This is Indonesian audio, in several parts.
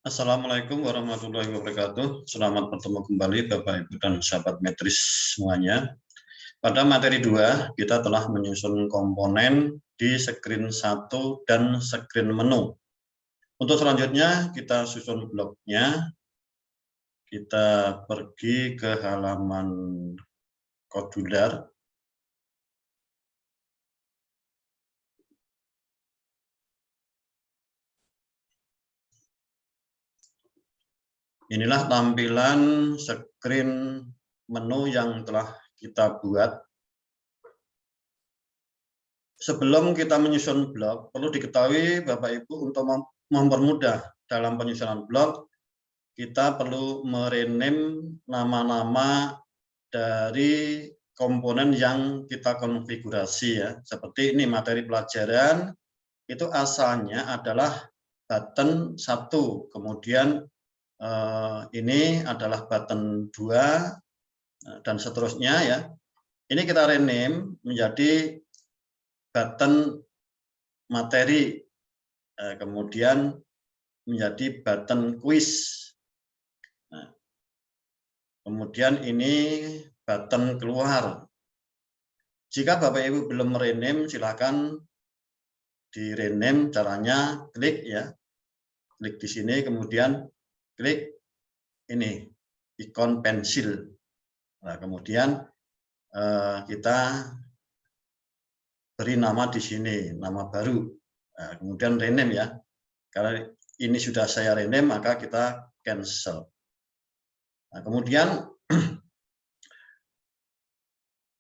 Assalamualaikum warahmatullahi wabarakatuh. Selamat bertemu kembali Bapak Ibu dan sahabat Metris semuanya. Pada materi 2, kita telah menyusun komponen di screen 1 dan screen menu. Untuk selanjutnya kita susun bloknya. Kita pergi ke halaman Kodular. Inilah tampilan screen menu yang telah kita buat. Sebelum kita menyusun blok, perlu diketahui Bapak Ibu untuk mempermudah dalam penyusunan blok, kita perlu merename nama-nama dari komponen yang kita konfigurasi ya. Seperti ini materi pelajaran, itu asalnya adalah button 1, kemudian ini adalah button 2, dan seterusnya ya. Ini kita rename menjadi button materi, kemudian menjadi button quiz. Nah, kemudian ini button keluar. Jika Bapak Ibu belum rename, silakan di rename. Caranya klik ya, klik di sini, kemudian klik ini ikon pensil. Nah, kemudian kita beri nama di sini, nama baru. Nah, kemudian rename ya. Karena ini sudah saya rename, maka kita cancel. Nah, kemudian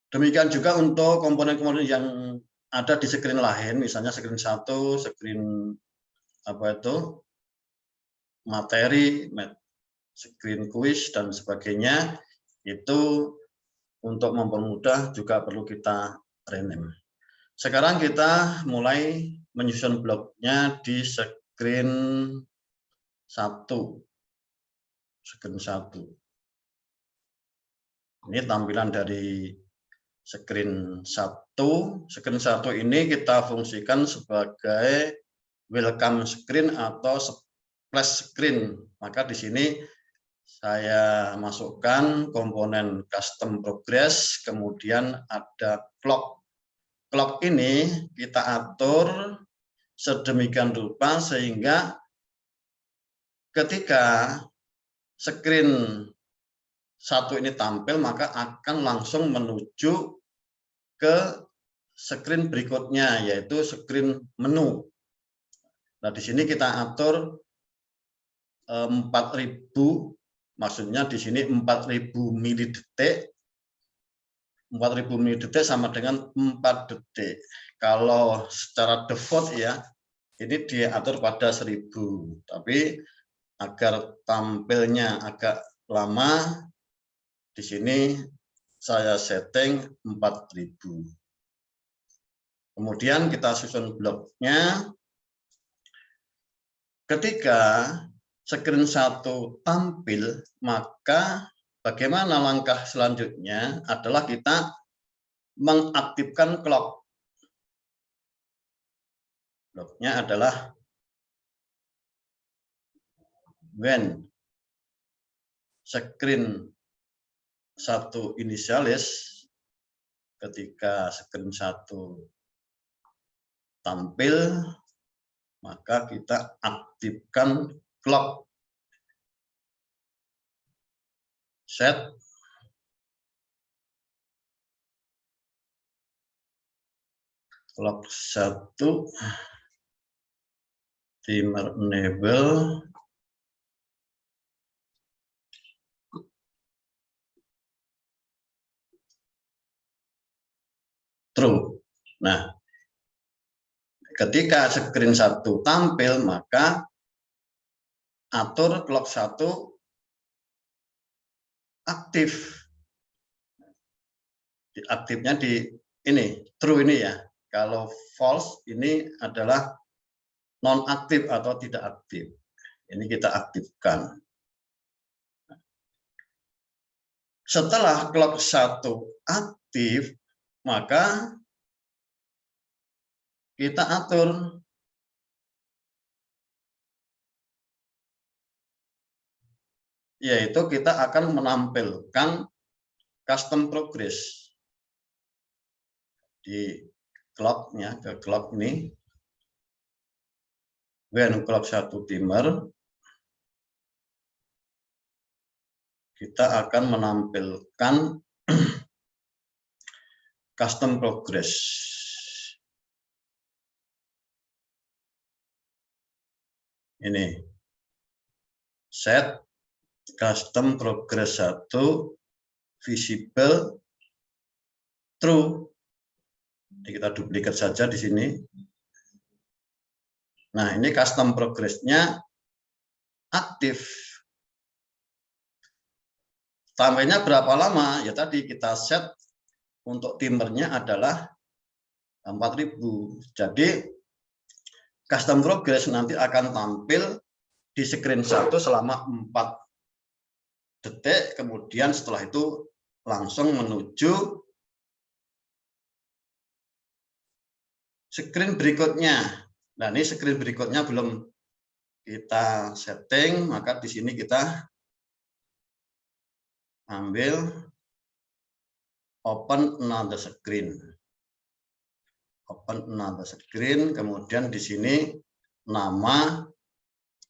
demikian juga untuk komponen-komponen yang ada di screen lain, misalnya screen 1, screen materi, screen quiz dan sebagainya, itu untuk mempermudah juga perlu kita rename. Sekarang kita mulai menyusun bloknya di screen 1. Screen 1. Ini tampilan dari screen 1. Screen 1 ini kita fungsikan sebagai welcome screen atau splash screen. Maka di sini saya masukkan komponen custom progress, kemudian ada clock. Clock ini kita atur sedemikian rupa sehingga ketika screen 1 ini tampil, maka akan langsung menuju ke screen berikutnya, yaitu screen menu. Nah, di sini kita atur 4000, maksudnya di sini 4000 milidetik. 4000 milidetik sama dengan 4 detik. Kalau secara default ya, ini diatur pada 1000. Tapi agar tampilnya agak lama, di sini saya setting 4000. Kemudian kita susun bloknya. Ketika screen 1 tampil, maka bagaimana langkah selanjutnya adalah kita mengaktifkan clock. Bloknya adalah when screen 1 inisialis, ketika screen 1 tampil, maka kita aktifkan clock. Set clock 1, timer enable, true. Nah, ketika screen 1 tampil, maka atur clock 1 aktif. Aktifnya di ini, true ini ya. Kalau false ini adalah non aktif atau tidak aktif. Ini kita aktifkan. Setelah clock 1 aktif, maka kita atur yaitu kita akan menampilkan custom progress di clock-nya, ke clock ini, when clock 1 timer, kita akan menampilkan custom progress. Ini set custom progress 1 visible true. Jadi kita duplikat saja di sini. Nah, ini custom progress-nya aktif. Tampilnya berapa lama? Ya tadi kita set untuk timernya adalah 4000. Jadi custom progress nanti akan tampil di screen 1 selama 4 detik, kemudian setelah itu langsung menuju screen berikutnya. Nah, ini screen berikutnya belum kita setting, maka di sini kita ambil open another screen. Open another screen, kemudian di sini nama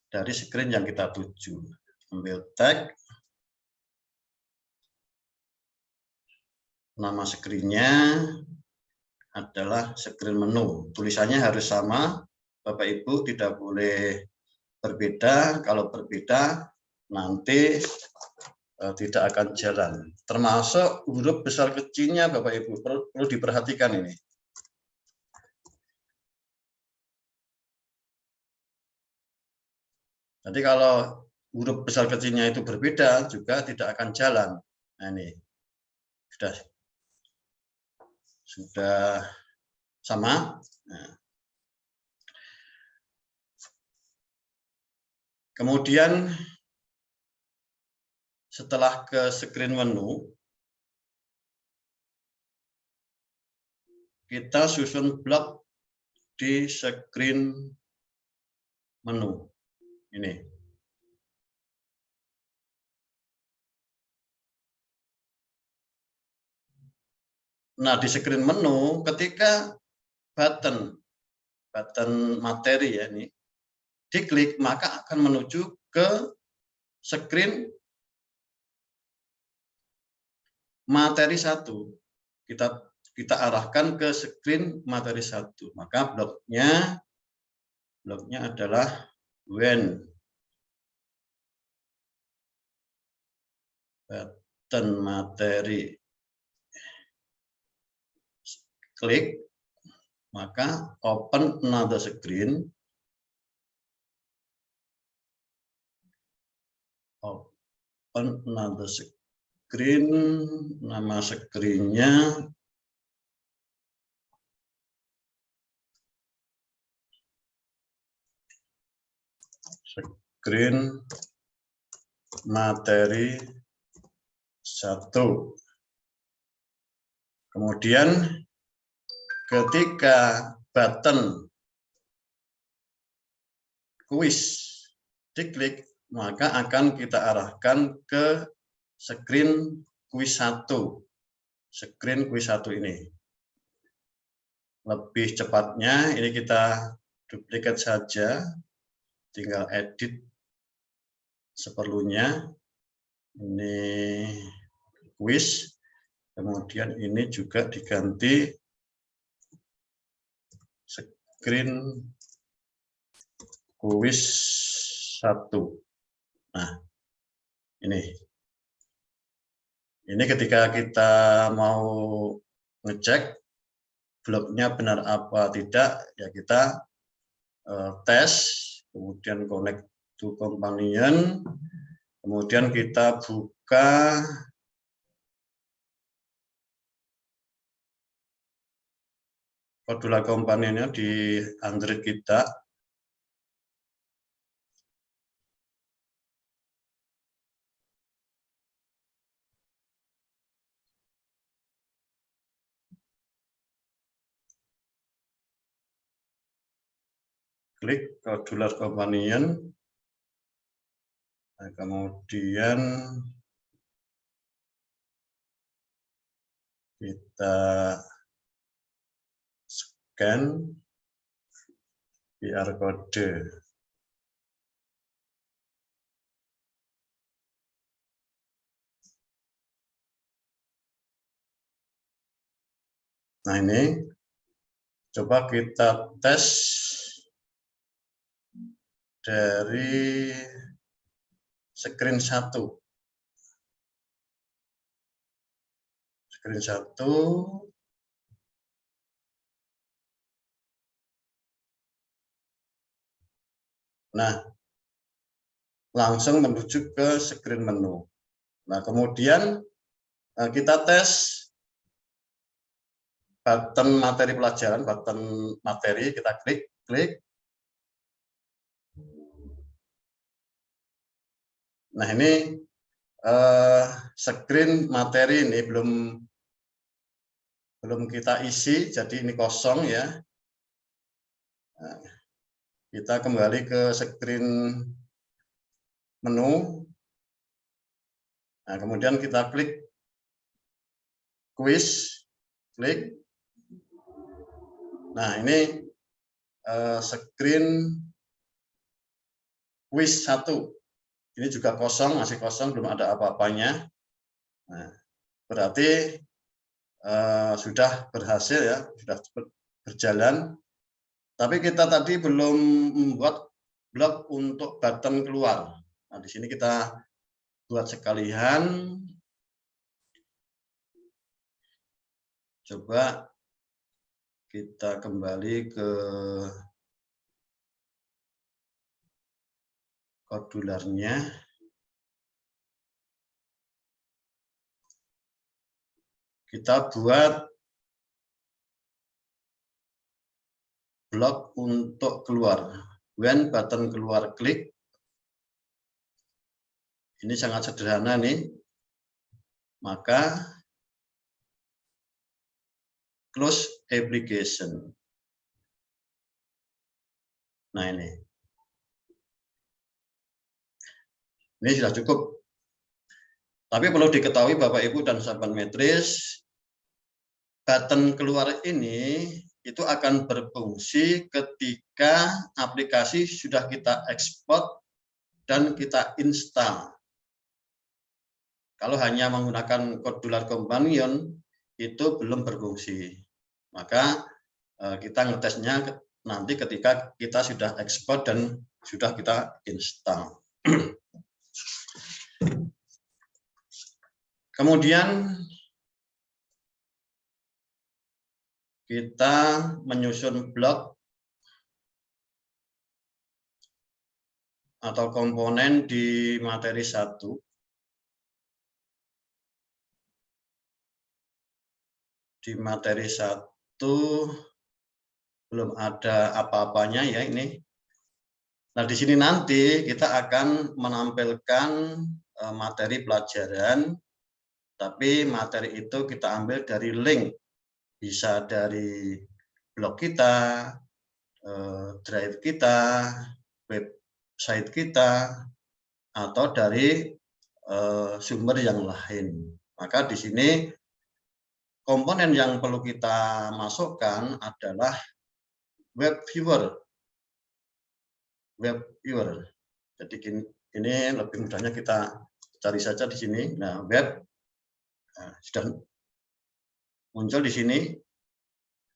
dari screen yang kita tuju. Ambil tag, nama screen-nya adalah screen menu. Tulisannya harus sama, Bapak Ibu, tidak boleh berbeda. Kalau berbeda nanti tidak akan jalan. Termasuk huruf besar kecilnya, Bapak Ibu, perlu diperhatikan ini. Jadi kalau huruf besar kecilnya itu berbeda juga tidak akan jalan. Nah, ini sudah sama. Nah. Kemudian setelah ke screen menu, kita susun blok di screen menu. Ini. Nah, di screen menu ketika button materi ya ini diklik, maka akan menuju ke screen materi 1. Kita arahkan ke screen materi 1. Maka bloknya adalah when button materi klik, maka open another screen. Open another screen, nama screen-nya screen materi 1. Kemudian ketika button quiz diklik, maka akan kita arahkan ke screen quiz 1. Screen quiz 1 ini. Lebih cepatnya, ini kita duplikat saja, tinggal edit seperlunya. Ini quiz, kemudian ini juga diganti screen quiz 1. Nah, ini ketika kita mau ngecek bloknya benar apa tidak, ya kita tes, kemudian connect to companion, kemudian kita buka Modula komponennya di Android kita. Klik Modular Companion. Nah, kemudian kita scan QR code. Nah, ini coba kita tes dari screen 1. Screen 1. Nah, langsung menuju ke screen menu. Nah, kemudian kita tes button materi pelajaran, button materi, kita klik. Nah, ini screen materi ini belum kita isi, jadi ini kosong ya. Nah, kita kembali ke screen menu. Nah, kemudian kita klik quiz, klik. Nah, ini screen quiz 1. Ini juga kosong, masih kosong, belum ada apa-apanya. Nah, berarti sudah berhasil ya, sudah berjalan. Tapi kita tadi belum membuat blok untuk button keluar. Nah, di sini kita buat sekalian. Coba kita kembali ke kodularnya. Kita buat blok untuk keluar. When button keluar, klik. Ini sangat sederhana nih. Maka close application. Nah, ini sudah cukup. Tapi perlu diketahui Bapak Ibu dan sahabat metris, button keluar ini itu akan berfungsi ketika aplikasi sudah kita ekspor dan kita install. Kalau hanya menggunakan kodular companion itu belum berfungsi. Maka kita ngetesnya nanti ketika kita sudah ekspor dan sudah kita install. Kemudian kita menyusun blok atau komponen di materi 1. Di materi 1 belum ada apa-apanya ya ini. Nah, di sini nanti kita akan menampilkan materi pelajaran, tapi materi itu kita ambil dari link. Bisa dari blog kita, drive kita, website kita, atau dari sumber yang lain. Maka di sini komponen yang perlu kita masukkan adalah web viewer. Jadi ini lebih mudahnya kita cari saja di sini. Nah, web sudah muncul di sini.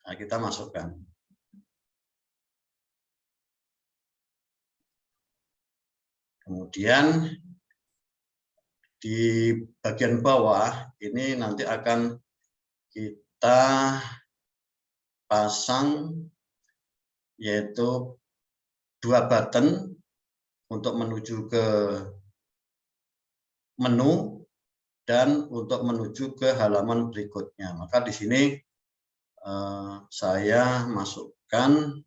Nah, kita masukkan. Kemudian di bagian bawah ini nanti akan kita pasang yaitu 2 button untuk menuju ke menu dan untuk menuju ke halaman berikutnya. Maka di sini saya masukkan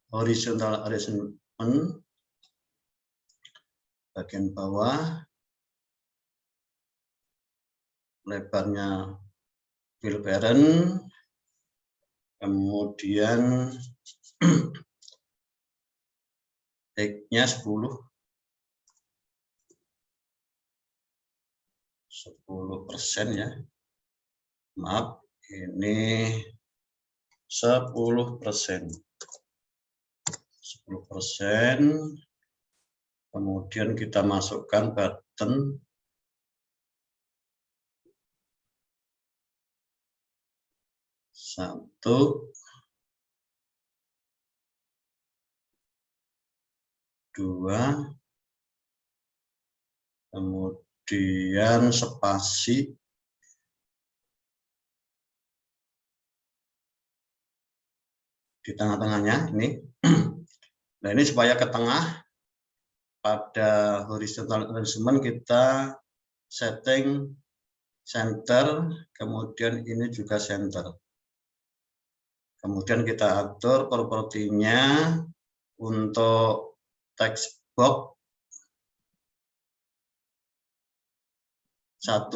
horizontal arrangement bagian bawah, lebarnya fill parent, kemudian X-nya 10% ya. Maaf, ini 10%. 10%. Kemudian kita masukkan button satu, dua, kemudian spasi, di tengah-tengahnya ini. Nah, ini supaya ke tengah, pada horizontal arrangement kita setting center, kemudian ini juga center. Kemudian kita atur propertinya untuk text box 1.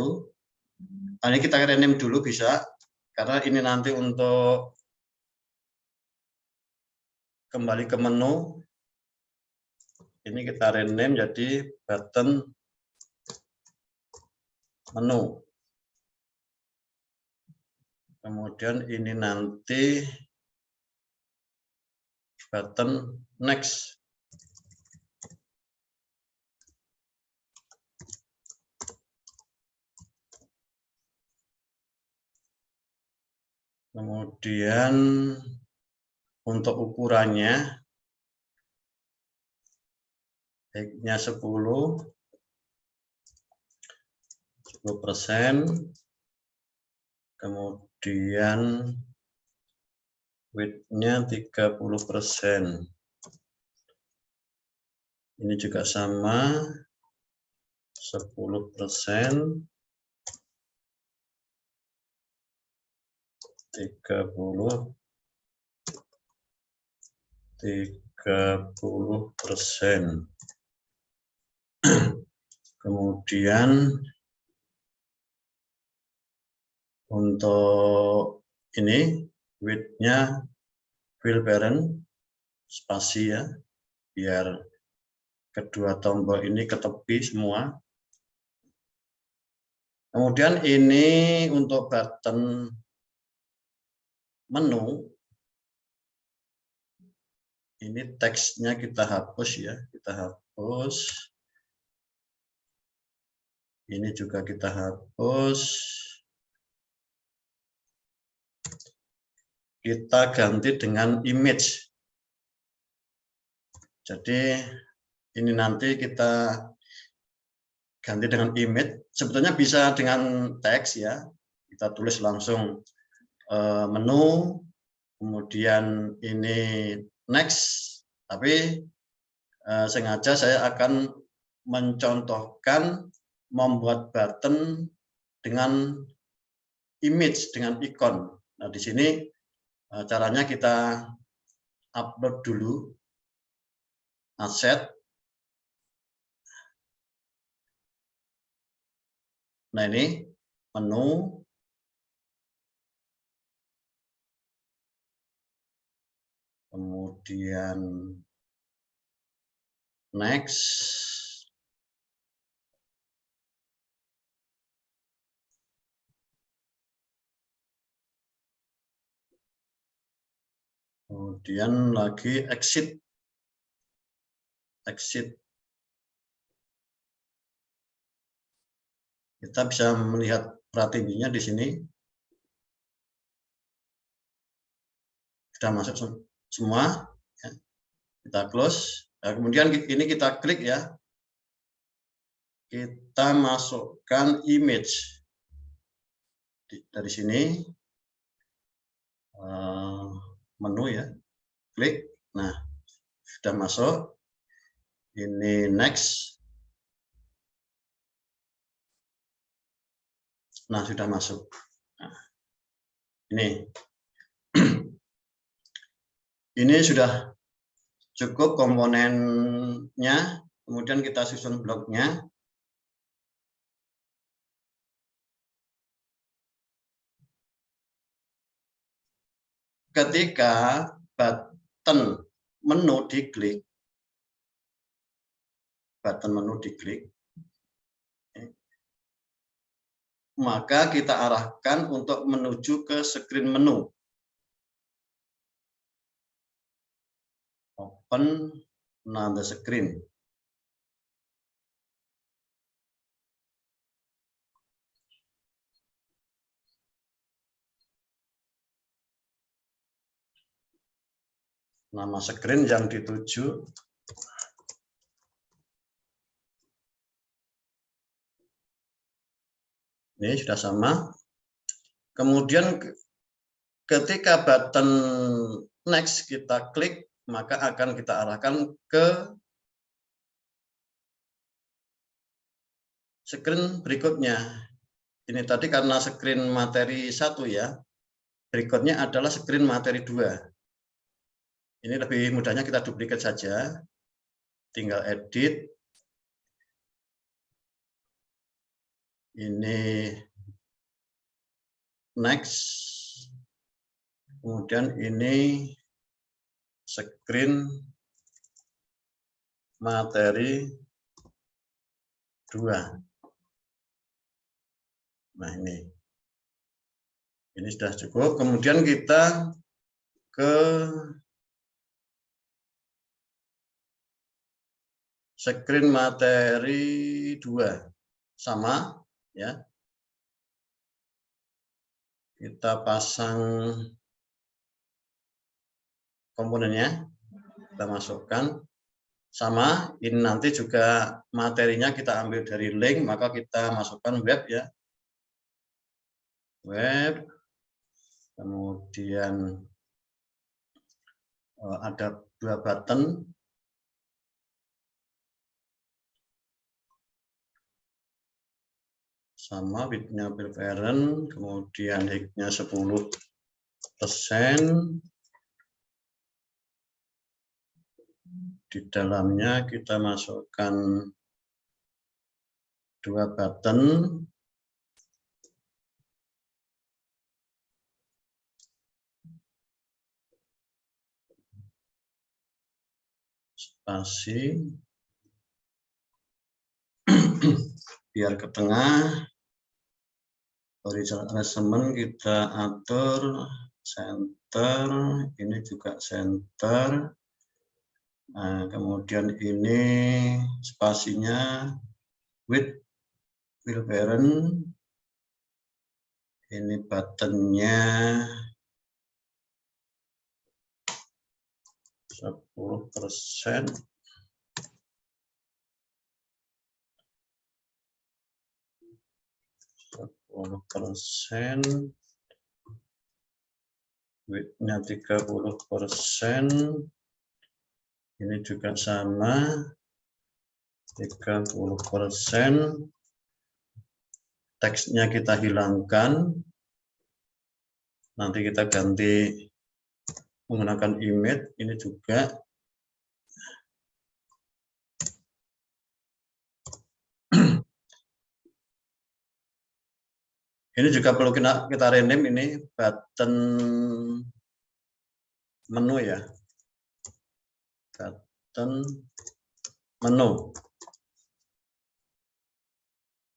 Nah, ini kita rename dulu bisa, karena ini nanti untuk kembali ke menu. Ini kita rename jadi button menu. Kemudian ini nanti button next. Kemudian untuk ukurannya X-nya 10%, kemudian width-nya 30%. Ini juga sama, 10%, 30%. Kemudian untuk ini width-nya fill parent spasi ya, biar kedua tombol ini ke tepi semua. Kemudian ini untuk button menu, ini teksnya kita hapus ya, kita hapus. Ini juga kita hapus. Kita ganti dengan image. Jadi ini nanti kita ganti dengan image. Sebetulnya bisa dengan teks ya. Kita tulis langsung menu, kemudian ini next. Tapi sengaja saya akan mencontohkan membuat button dengan image, dengan ikon. Nah, di sini caranya kita upload dulu aset. Nah, ini menu. Kemudian next. Kemudian lagi exit. Exit. Kita bisa melihat pratingginya di sini. Sudah masuk semua. Ya. Kita close. Nah, kemudian ini kita klik ya. Kita masukkan image. Dari sini. Menu ya. Klik. Nah, sudah masuk. Ini next. Nah, sudah masuk. Nah, ini. Ini sudah cukup komponennya. Kemudian kita susun bloknya. Ketika button menu diklik, button menu diklik, maka kita arahkan untuk menuju ke screen menu. Open another screen. Nama screen yang dituju ini sudah sama. Kemudian ketika button next kita klik, maka akan kita arahkan ke screen berikutnya. Ini tadi karena screen materi 1 ya. Berikutnya adalah screen materi 2. Ini lebih mudahnya kita duplikat saja. Tinggal edit. Ini next. Kemudian ini screen materi 2. Nah, ini sudah cukup. Kemudian kita ke screen materi 2. Sama ya. Kita pasang komponennya, kita masukkan. Sama, ini nanti juga materinya kita ambil dari link, maka kita masukkan web ya. Web, kemudian ada 2 button. Sama, width-nya parent, kemudian height-nya 10%. Di dalamnya kita masukkan 2 button. Spasi. Biar ke tengah. Horizontal alignment kita atur center, ini juga center. Nah, kemudian ini spasinya width fill parent. Ini buttonnya 10%. Width-nya 30%. Ini juga sama 30%. Teksnya kita hilangkan. Nanti kita ganti menggunakan image. Ini juga ini juga perlu kita rename, ini button menu ya. Button menu.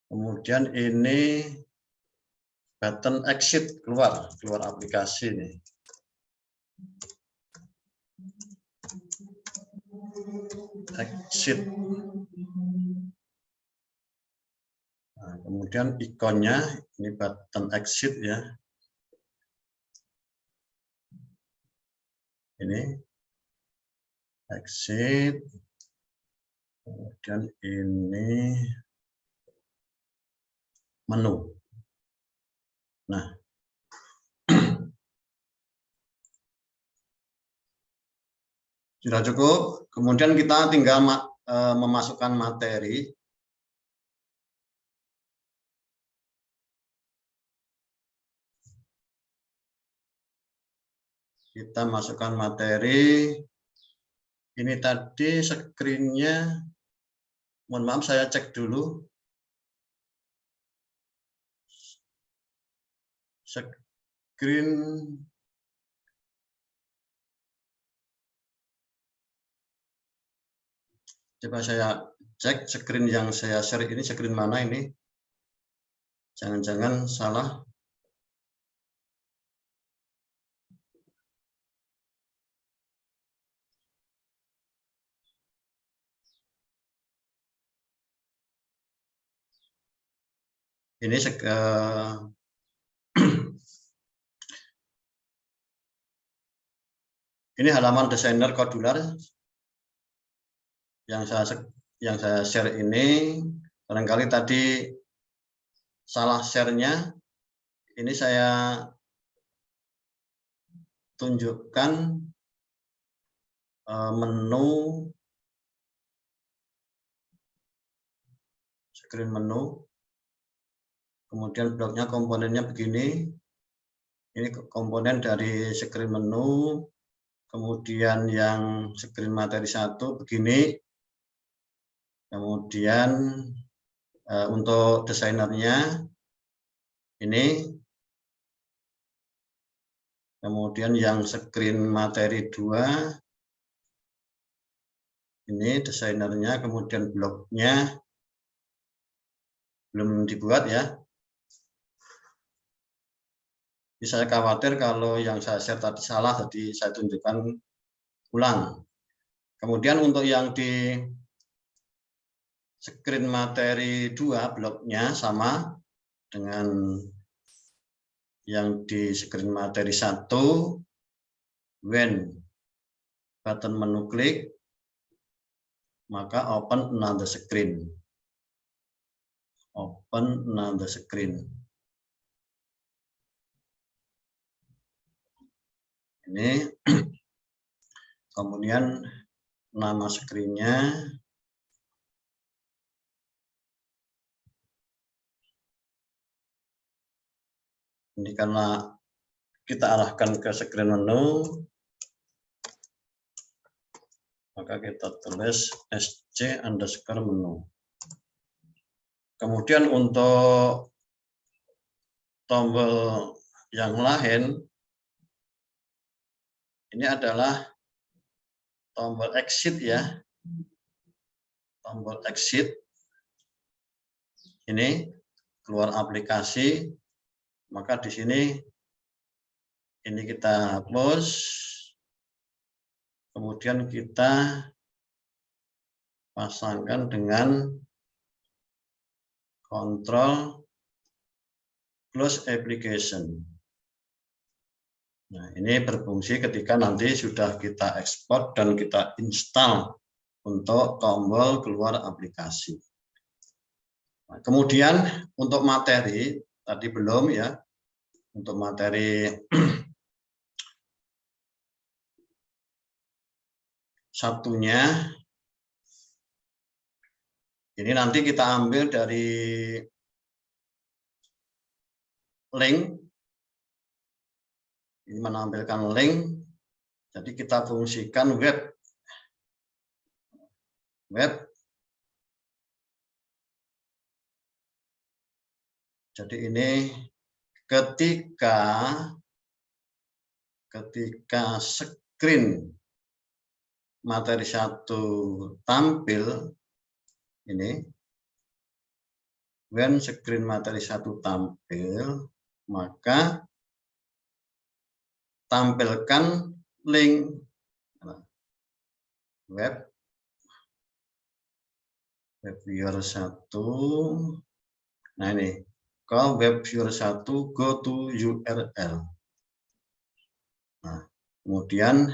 Kemudian ini button exit, keluar aplikasi nih. Exit. Nah, kemudian ikonnya ini button exit ya. Ini exit. Kemudian ini menu. Nah, sudah cukup. Kemudian kita tinggal memasukkan materi. Kita masukkan materi. Ini tadi screen-nya. Mohon maaf, saya cek dulu. Screen Coba saya cek screen yang saya share ini, screen mana ini? Jangan-jangan salah. Ini ini halaman desainer Kodular yang saya share ini. Barangkali tadi salah share-nya. Ini saya tunjukkan menu, screen menu. Kemudian bloknya komponennya begini. Ini komponen dari screen menu. Kemudian yang screen materi 1 begini. Kemudian untuk desainernya ini. Kemudian yang screen materi 2 ini desainernya, kemudian bloknya belum dibuat ya. Jadi saya khawatir kalau yang saya share tadi salah, jadi saya tunjukkan ulang. Kemudian untuk yang di screen materi 2 bloknya sama dengan yang di screen materi 1. When button menu klik, maka open another screen. Open another screen. Ini kemudian nama screen-nya. Ini karena kita arahkan ke screen menu, maka kita tulis sc_menu. Kemudian untuk tombol yang lain, ini adalah tombol exit ya. Tombol exit. Ini keluar aplikasi, maka di sini ini kita hapus. Kemudian kita pasangkan dengan kontrol close application. Nah, ini berfungsi ketika nanti sudah kita ekspor dan kita install untuk tombol keluar aplikasi. Nah, kemudian untuk materi, tadi belum ya, untuk materi satunya, ini nanti kita ambil dari link. Ini menampilkan link, jadi kita fungsikan web. Jadi ini ketika screen materi 1 tampil, ini when screen materi 1 tampil, maka tampilkan link web viewer 1. Nah ini, kalau web viewer 1 go to URL. Nah, kemudian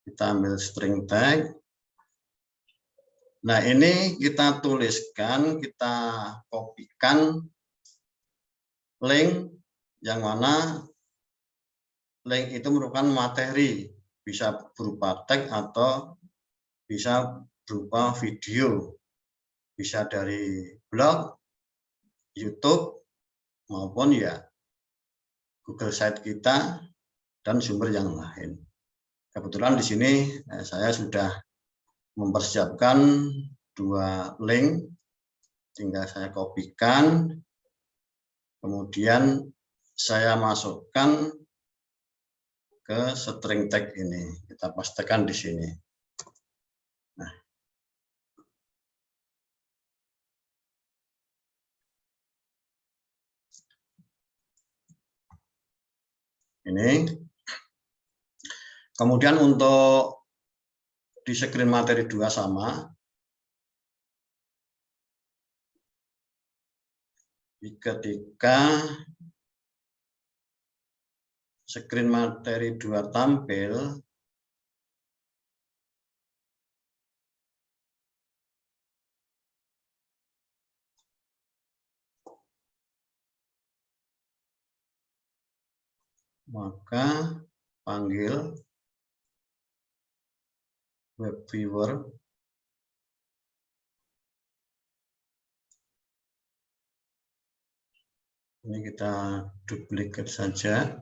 kita ambil string tag. Nah ini kita tuliskan, kita kopikan link yang mana link itu merupakan materi, bisa berupa teks atau bisa berupa video, bisa dari blog, YouTube, maupun ya Google Site kita dan sumber yang lain. Kebetulan di sini saya sudah mempersiapkan 2 link, tinggal saya kopikan, kemudian saya masukkan ke string tag ini. Kita pastikan di sini. Nah, ini. Kemudian untuk di screen materi 2 sama. Ketika screen materi 2 tampil, maka panggil web viewer ini kita duplikat saja.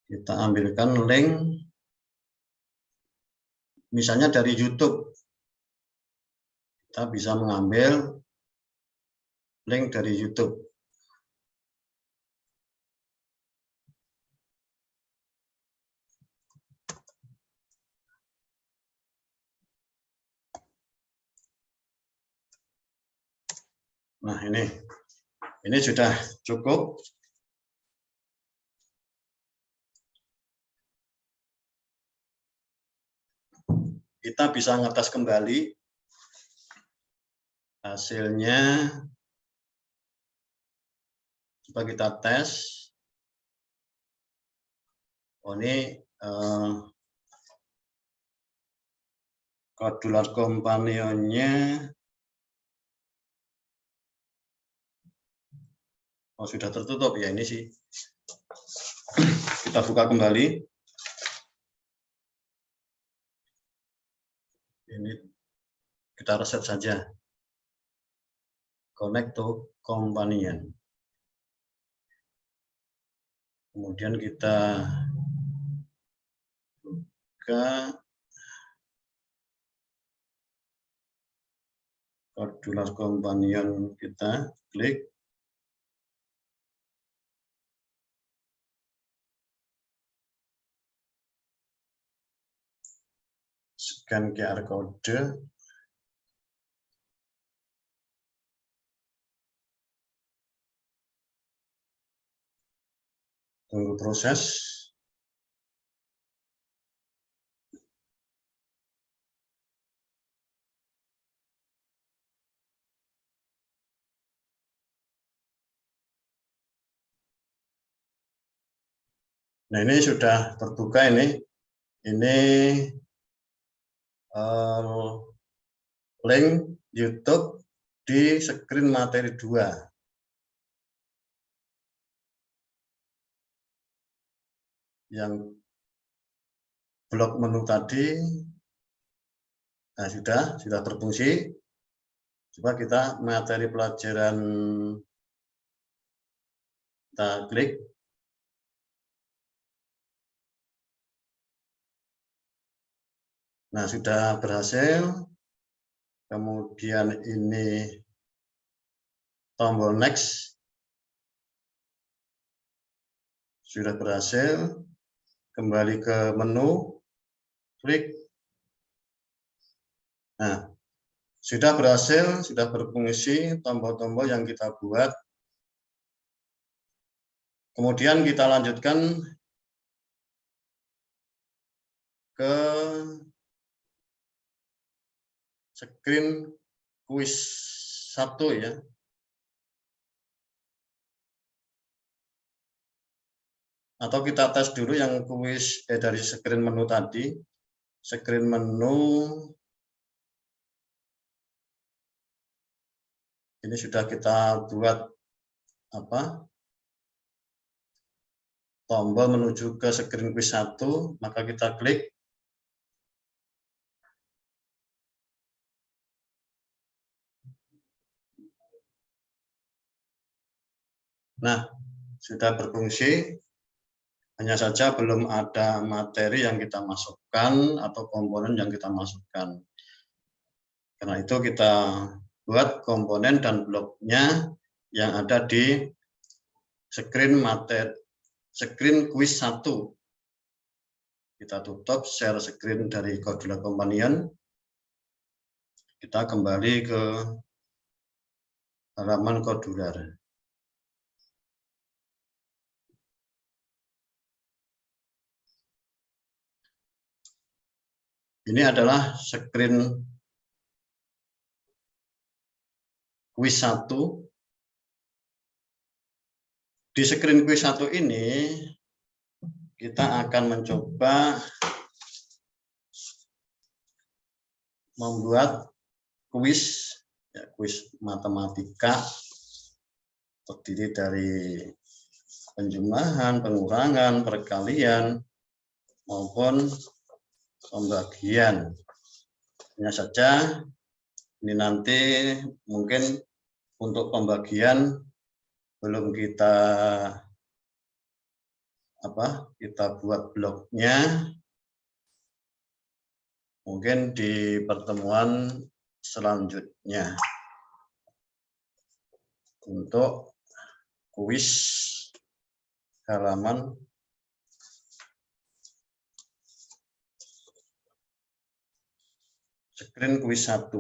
Kita ambilkan link misalnya dari YouTube. Kita bisa mengambil link dari YouTube. Nah, ini sudah cukup. Kita bisa ngetes kembali hasilnya. Coba kita tes. Oh, ini Kodular Companion-nya. Oh, sudah tertutup ya ini sih. Kita buka kembali. Ini kita reset saja. Connect to Companion. Kemudian kita buka Kodular Companion, kita klik. Scan QR code. Tunggu proses. Nah, ini sudah terbuka ini. Ini link YouTube di screen materi 2. Yang blok menu tadi nah sudah berfungsi. Coba kita materi pelajaran kita klik. Nah, sudah berhasil. Kemudian ini tombol next sudah berhasil. Kembali ke menu, klik. Nah, sudah berhasil, sudah berfungsi tombol-tombol yang kita buat. Kemudian kita lanjutkan ke screen kuis 1 ya. Atau kita tes dulu yang kuis dari screen menu tadi. Screen menu ini sudah kita buat tombol menuju ke screen kuis 1, maka kita klik. Nah, sudah berfungsi. Hanya saja belum ada materi yang kita masukkan atau komponen yang kita masukkan. Karena itu kita buat komponen dan bloknya yang ada di screen quiz 1. Kita tutup share screen dari Codula Companion. Kita kembali ke halaman Codular. Ini adalah screen quiz 1. Di screen quiz 1 ini kita akan mencoba membuat kuis, ya, kuis matematika terdiri dari penjumlahan, pengurangan, perkalian maupun pembagian. Hanya saja ini nanti mungkin untuk pembagian belum kita buat bloknya, mungkin di pertemuan selanjutnya untuk kuis halaman screen quiz 1.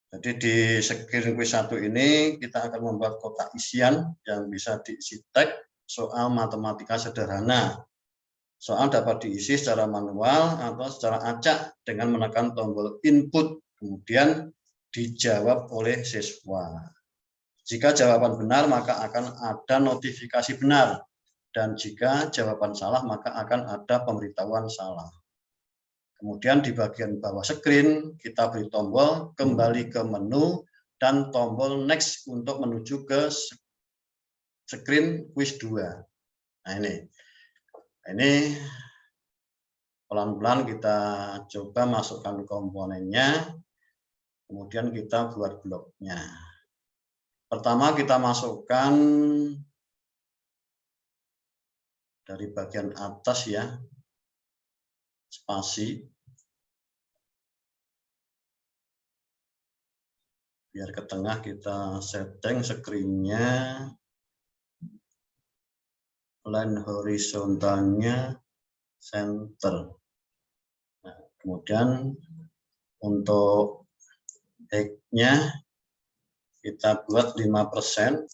Jadi di screen quiz 1 ini kita akan membuat kotak isian yang bisa diisi teks soal matematika sederhana. Soal dapat diisi secara manual atau secara acak dengan menekan tombol input, kemudian dijawab oleh siswa. Jika jawaban benar, maka akan ada notifikasi benar. Dan jika jawaban salah, maka akan ada pemberitahuan salah. Kemudian di bagian bawah screen, kita beri tombol kembali ke menu dan tombol next untuk menuju ke screen quiz 2. Nah ini pelan-pelan kita coba masukkan komponennya, kemudian kita buat bloknya. Pertama kita masukkan dari bagian atas ya, spasi. Biar ke tengah kita setting screen-nya, line horizontalnya center. Nah, kemudian untuk X-nya kita buat 5%.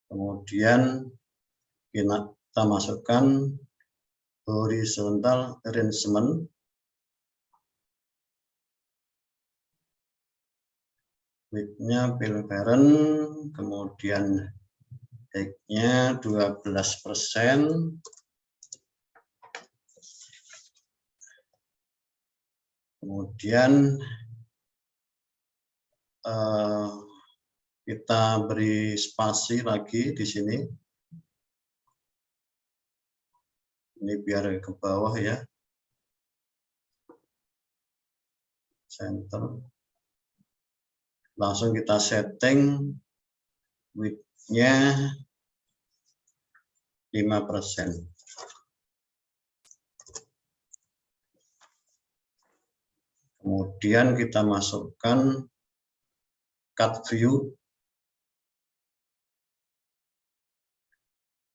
Kemudian kita masukkan horizontal arrangement. Width-nya fill parent, kemudian X-nya 12%. Kemudian kita beri spasi lagi di sini. Ini biar ke bawah ya. Center. Langsung kita setting width-nya 5%. Kemudian kita masukkan cut view.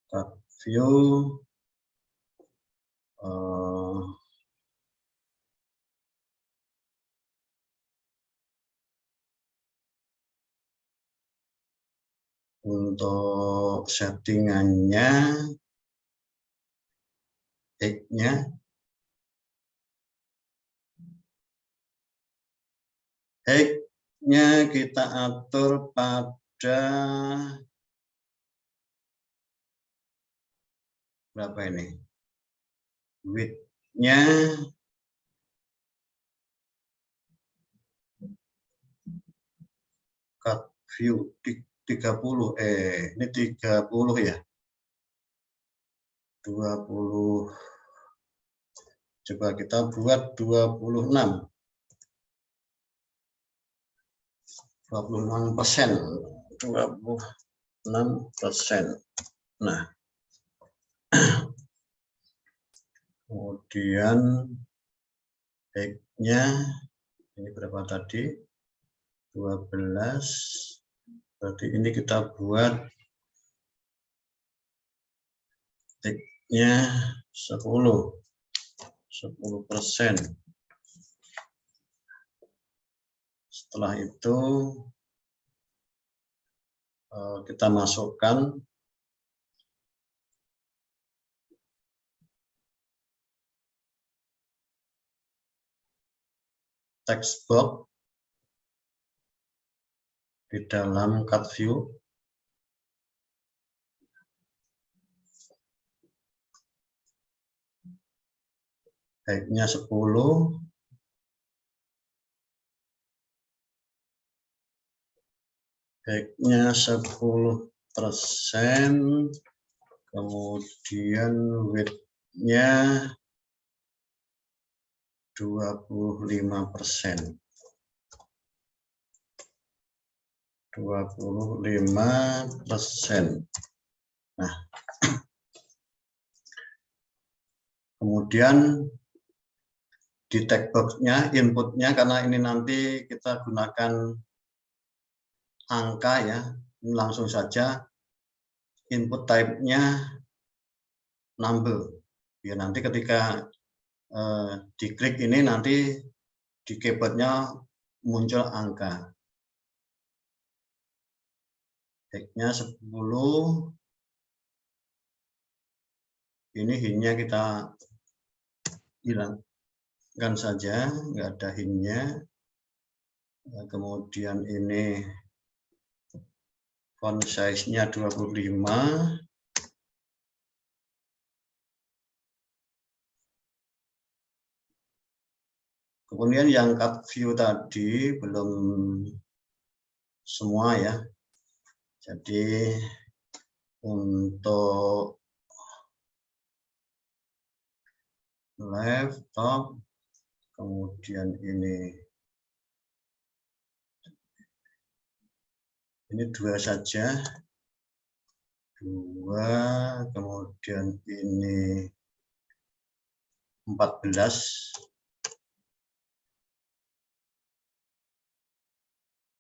Cut view untuk settingannya X-nya kita atur pada berapa ini? Width-nya cut view 30, ini 30 ya. 20. Coba kita buat 26%. 26%. Nah, kemudian X-nya Ini berapa tadi? 12. Berarti ini kita buat tiknya 10%. Setelah itu kita masukkan text box di dalam cut view. Height-nya 10. Height-nya 10%. Kemudian width-nya 25%. 25%. Nah, kemudian di text box-nya, input-nya, karena ini nanti kita gunakan angka ya, langsung saja input type-nya number. Ya, nanti ketika diklik ini nanti di keyboard-nya muncul angka. Height-nya 10. Ini hint-nya kita hilangkan saja, nggak ada hint-nya. Kemudian ini font size-nya 25. Kemudian yang cut view tadi belum semua ya. Jadi untuk left top, kemudian ini 2 saja, 2, kemudian ini 14,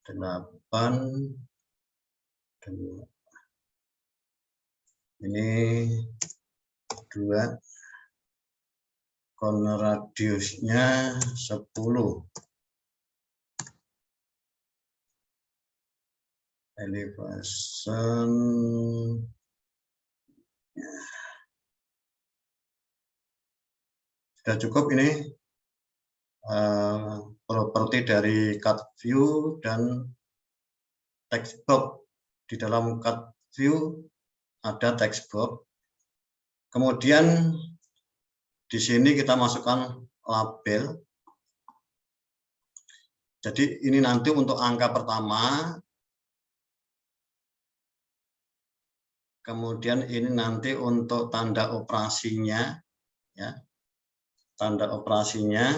8, dan ini 2, corner radiusnya 10, elevation sudah cukup. Ini properti dari cut view dan text box. Di dalam cut view ada text box. Kemudian di sini kita masukkan label. Jadi ini nanti untuk angka pertama. Kemudian ini nanti untuk tanda operasinya, ya, tanda operasinya.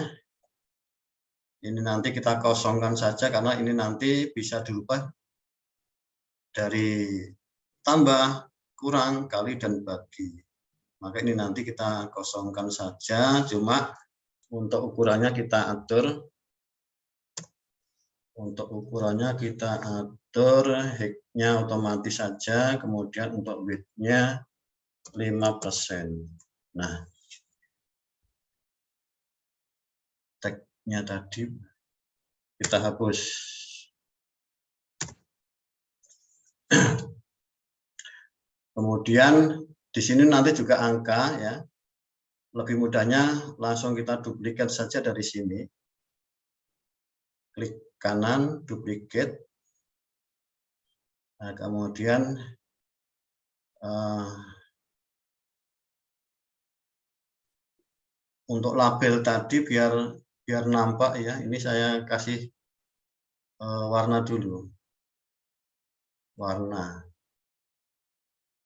Ini nanti kita kosongkan saja karena ini nanti bisa dirubah dari tambah, kurang, kali, dan bagi. Maka ini nanti kita kosongkan saja. Cuma untuk ukurannya kita atur. Untuk ukurannya kita atur height-nya otomatis saja, kemudian untuk width-nya 5%. Nah, tag-nya tadi kita hapus. Kemudian di sini nanti juga angka ya. Lebih mudahnya langsung kita duplikat saja dari sini. Klik kanan, duplicate. Nah, kemudian untuk label tadi biar nampak ya, ini saya kasih warna dulu. Warna.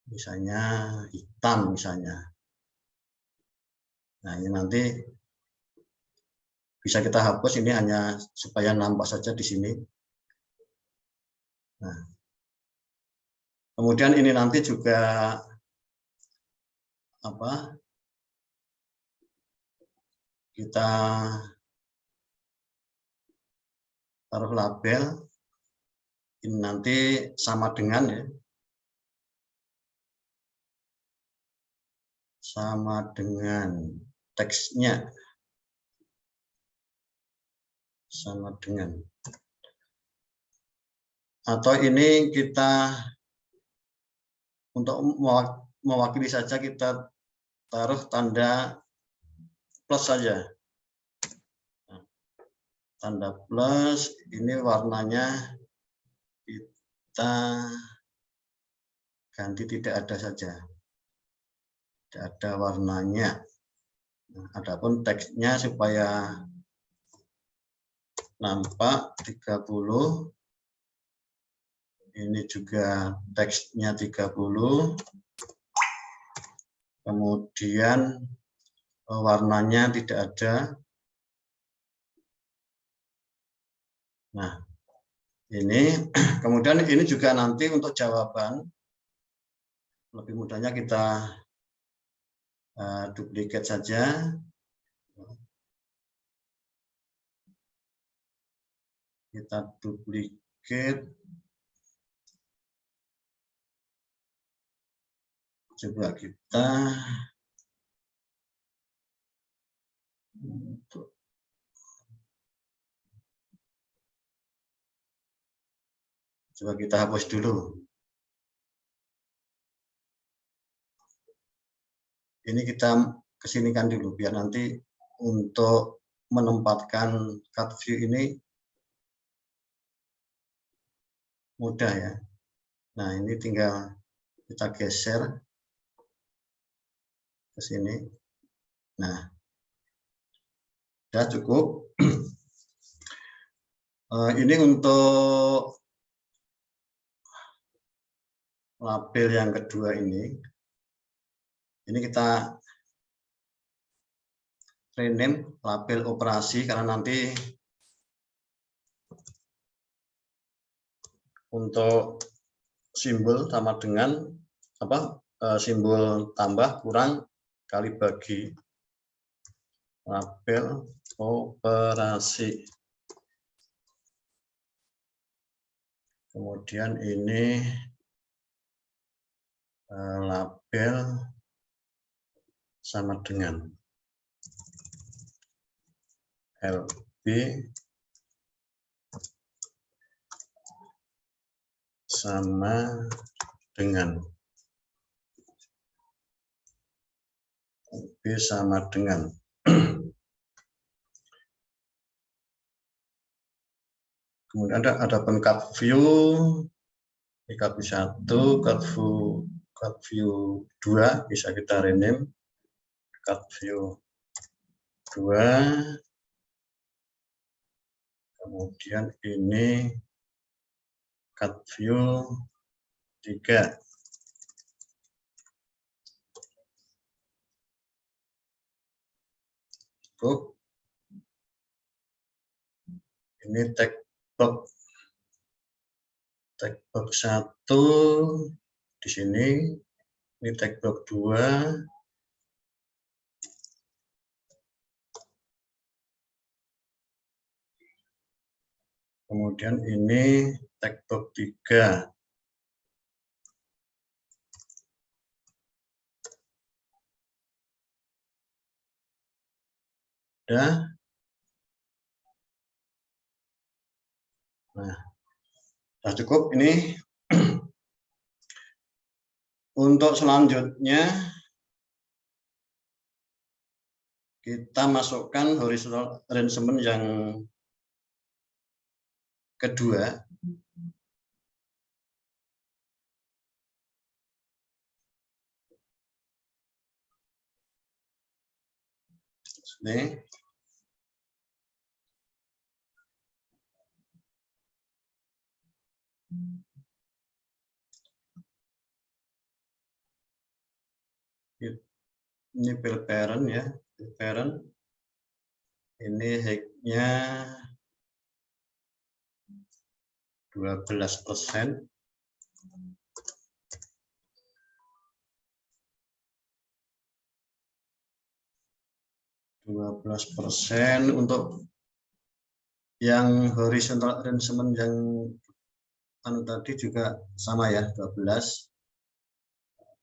Misalnya hitam misalnya. Nah, ini nanti bisa kita hapus, ini hanya supaya nampak saja di sini. Nah, kemudian ini nanti juga kita taruh label, ini nanti sama dengan ya, sama dengan teksnya, sama dengan, atau ini kita untuk mewakili saja kita taruh tanda plus saja. Tanda plus, ini warnanya kita ganti tidak ada saja. Tidak ada warnanya. Nah, adapun teksnya supaya nampak 30. Ini juga teksnya 30. Kemudian warnanya tidak ada. Nah, ini kemudian ini juga nanti untuk jawaban lebih mudahnya kita duplikat saja. Kita duplikat. Coba kita untuk coba kita hapus dulu. Ini kita kesinikan dulu biar nanti untuk menempatkan cut view ini mudah ya. Nah, ini tinggal kita geser ke sini. Nah, sudah cukup. Ini untuk label yang kedua ini kita rename label operasi karena nanti untuk simbol sama dengan simbol tambah kurang kali bagi label operasi. Kemudian ini label sama dengan LB sama dengan LB sama dengan kemudian ada cut view, cut view 1, cut view 2 bisa kita rename cut view 2. Kemudian ini cut view 3. Cukup. Ini tag box 1 di sini. Ini tag box 2. Kemudian ini tag box 3. Nah, sudah cukup ini. Untuk selanjutnya kita masukkan horizontal arrangement yang kedua. Ini fill parent ya, fill parent. Ini height-nya 12%. Untuk Yang horizontal arrangement yang tadi juga sama ya, 12.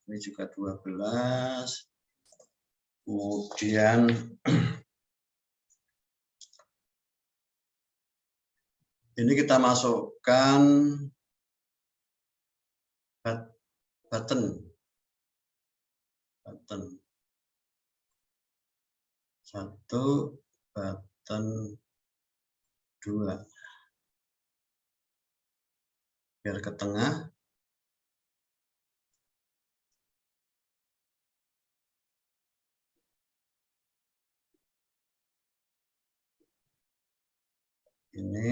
Ini juga 12. Kemudian ini kita masukkan button. Satu, button 2. Biar ke tengah. Ini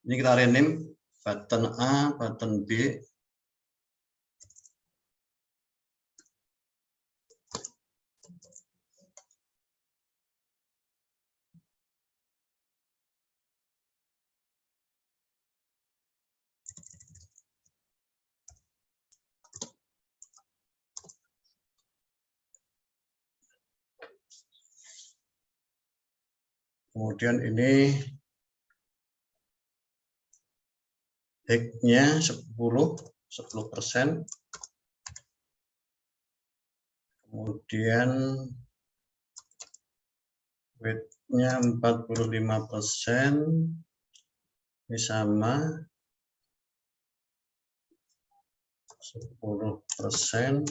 kita rename button A, button B. Kemudian ini height-nya 10%. Kemudian width-nya 45%. Ini sama 10%.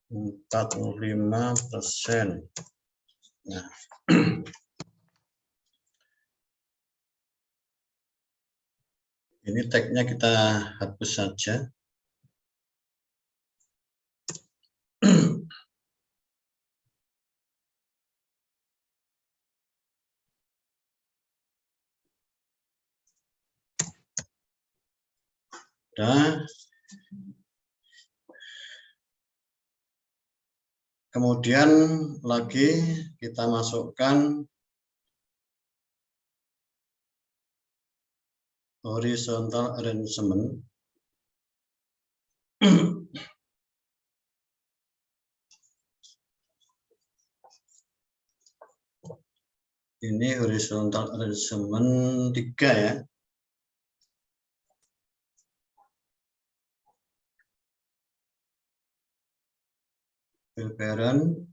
45%. Nah, ini tag-nya kita hapus saja. Nah, kemudian lagi kita masukkan horizontal arrangement. Ini horizontal arrangement 3 ya. Fill parent.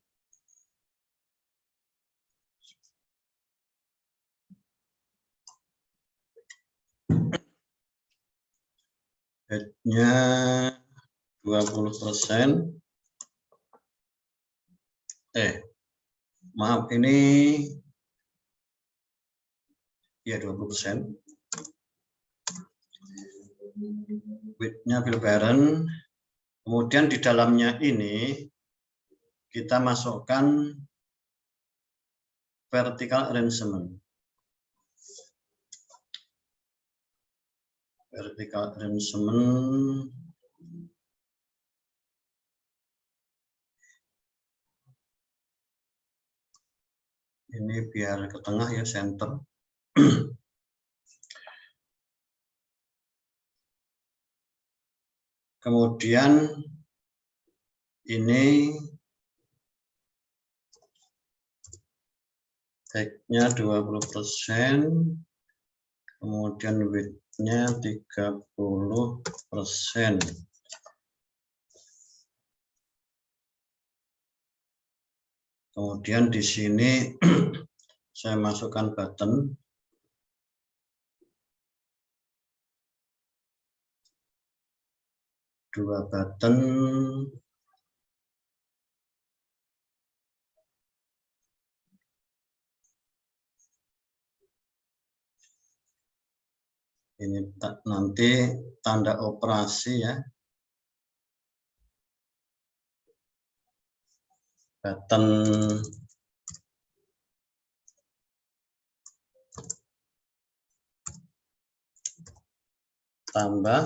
Head-nya 20%. Maaf, ini ya 20%. Width-nya fill parent. Kemudian di dalamnya ini kita masukkan vertical arrangement. Vertical arrangement ini biar ke tengah ya, center. Kemudian ini height-nya 20%, kemudian width-nya 30%. Kemudian di sini saya masukkan button. Dua button. Ini nanti tanda operasi ya. Button tambah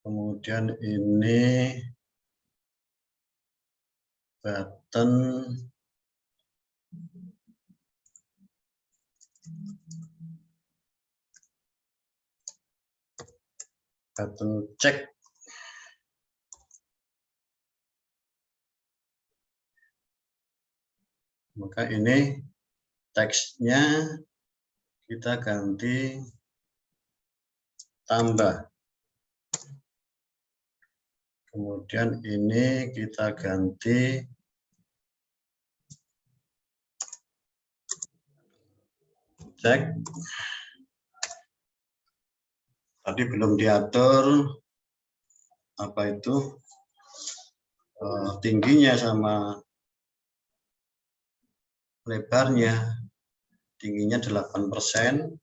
kemudian ini button cek. Maka ini teksnya kita ganti tambah. Kemudian ini kita ganti cek. Tadi belum diatur apa itu tingginya sama lebarnya. Tingginya 8%.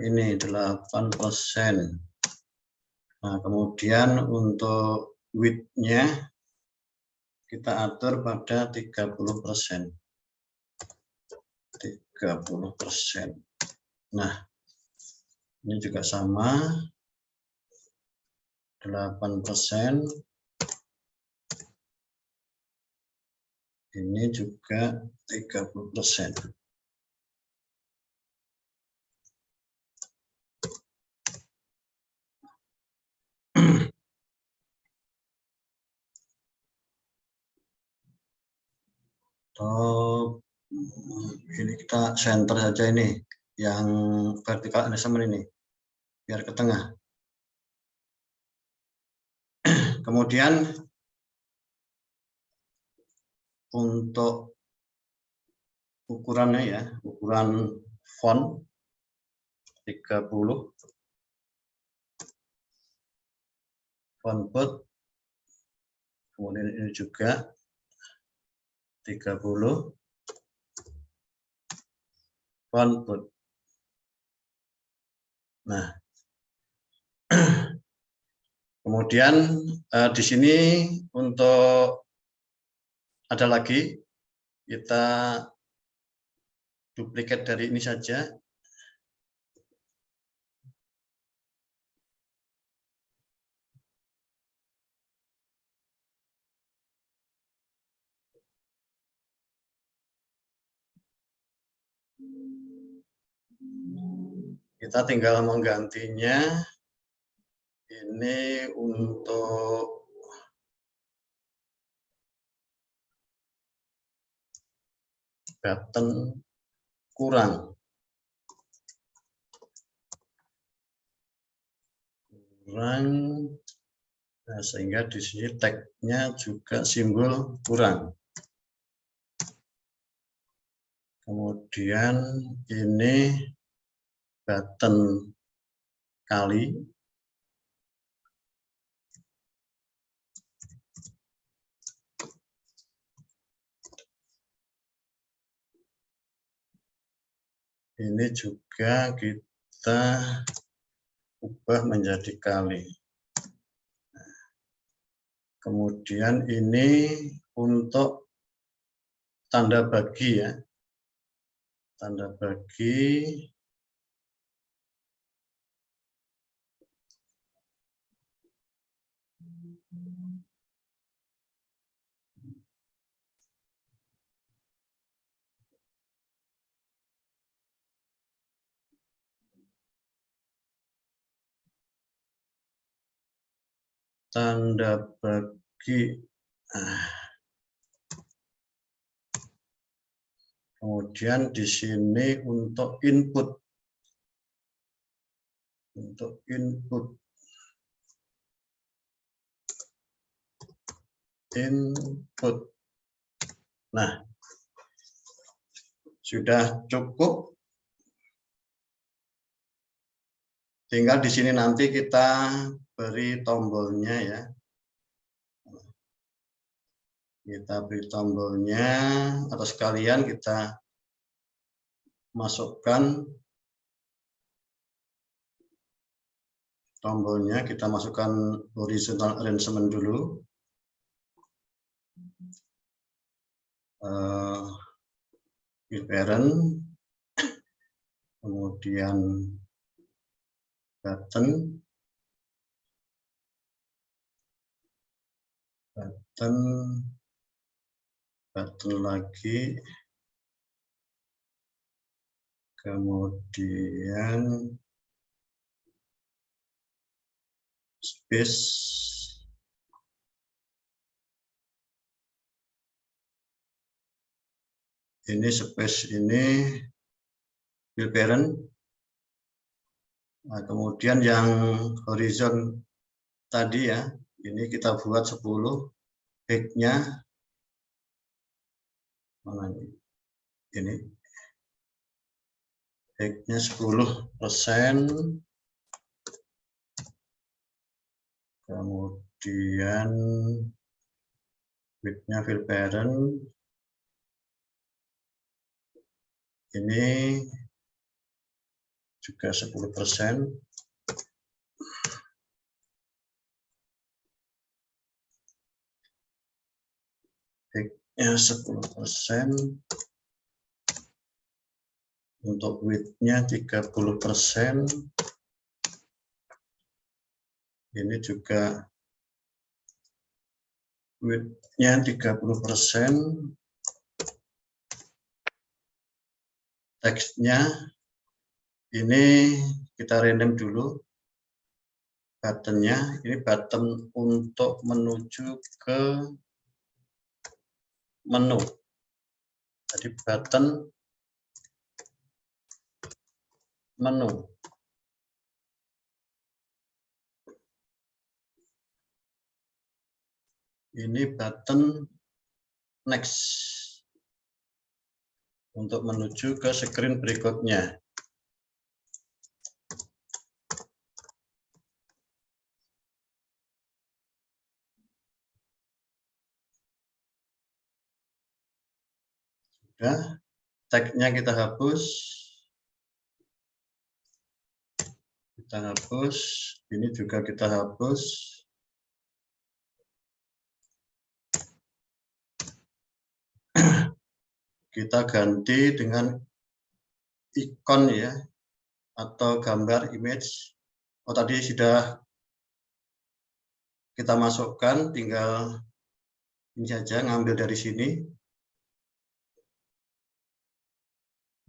Ini 8%. Nah, kemudian untuk width-nya kita atur pada 30%. 30%. Nah, ini juga sama. 8%. Ini juga 30%. Top. Ini kita center saja ini, yang vertical alignment ini, biar ke tengah. Kemudian untuk ukurannya ya, ukuran font 30, font bold, kemudian ini juga 30, font bold. Nah, kemudian di sini untuk ada lagi, kita duplikat dari ini saja. Kita tinggal menggantinya. Ini untuk button kurang. Nah, sehingga di sini tag-nya juga simbol kurang. Kemudian ini button kali. Ini juga kita ubah menjadi kali. Kemudian ini untuk tanda bagi ya. Tanda bagi. Tanda bagi. Kemudian di sini untuk input. Untuk input. Nah, sudah cukup. Tinggal di sini nanti kita beri tombolnya ya. Kita beri tombolnya, atau sekalian kita masukkan tombolnya, kita masukkan horizontal arrangement dulu. Parent, kemudian button lagi, kemudian space, ini space ini fill parent. Nah, kemudian yang horizon tadi ya, ini kita buat 10, height-nya mana ini? Height-nya 10%. Kemudian width-nya fill parent. Ini juga 10%. Height-nya 10%. Untuk width-nya 30%. Ini juga width-nya 30%. Teksnya ini kita random dulu. Button-nya ini button untuk menuju ke menu. Jadi button menu. Ini button next untuk menuju ke screen berikutnya. Sudah, tag-nya kita hapus. Kita hapus, ini juga kita hapus. Kita ganti dengan ikon ya, atau gambar image. Oh, tadi sudah kita masukkan, tinggal ini saja, ngambil dari sini.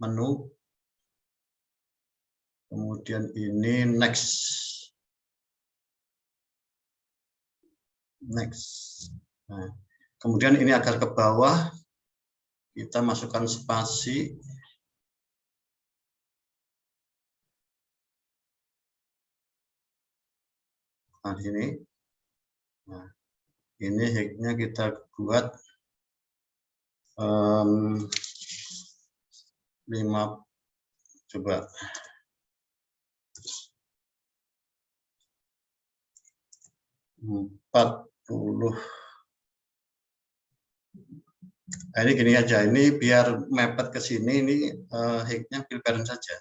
Menu. Kemudian ini next. Next. Nah, kemudian ini agar ke bawah, kita masukkan spasi. Nah, ini. Nah, ini height-nya kita buat 5, coba 40. Nah, ini gini aja, ini biar mepet ke sini, ini height-nya fill parent saja.